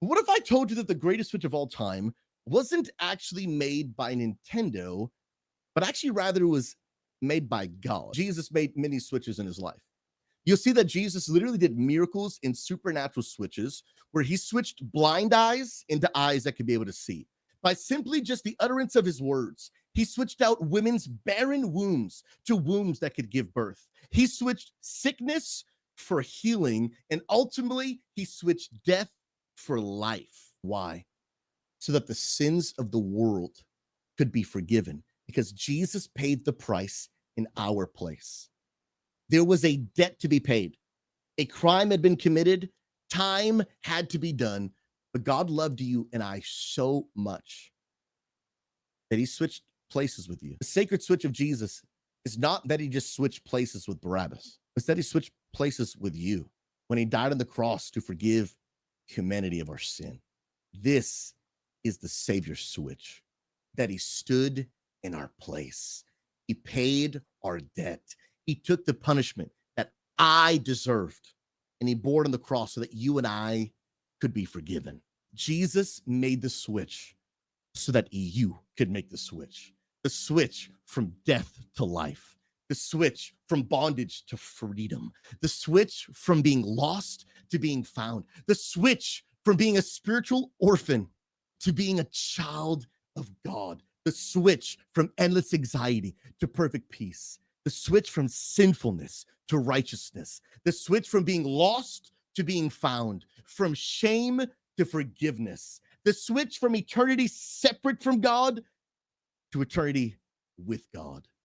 What if I told you that the greatest Switch of all time wasn't actually made by Nintendo, but actually rather was made by God? Jesus made many switches in his life. You'll see that Jesus literally did miracles in supernatural switches where he switched blind eyes into eyes that could be able to see. By simply just the utterance of his words, he switched out women's barren wombs to wombs that could give birth. He switched sickness for healing, and ultimately, he switched death for life. Why? So that the sins of the world could be forgiven because Jesus paid the price in our place. There was a debt to be paid. A crime had been committed, time had to be done, but God loved you and I so much that he switched places with you. The sacred switch of Jesus is not that he just switched places with Barabbas, it's that he switched places with you when he died on the cross to forgive humanity of our sin. This is the Savior switch, that he stood in our place. He paid our debt. He took the punishment that I deserved and he bore it on the cross so that you and I could be forgiven. Jesus made the switch so that you could make the switch from death to life, the switch from bondage to freedom, the switch from being lost to being found, the switch from being a spiritual orphan to being a child of God, the switch from endless anxiety to perfect peace, the switch from sinfulness to righteousness, the switch from being lost to being found, from shame to forgiveness, the switch from eternity separate from God to eternity with God.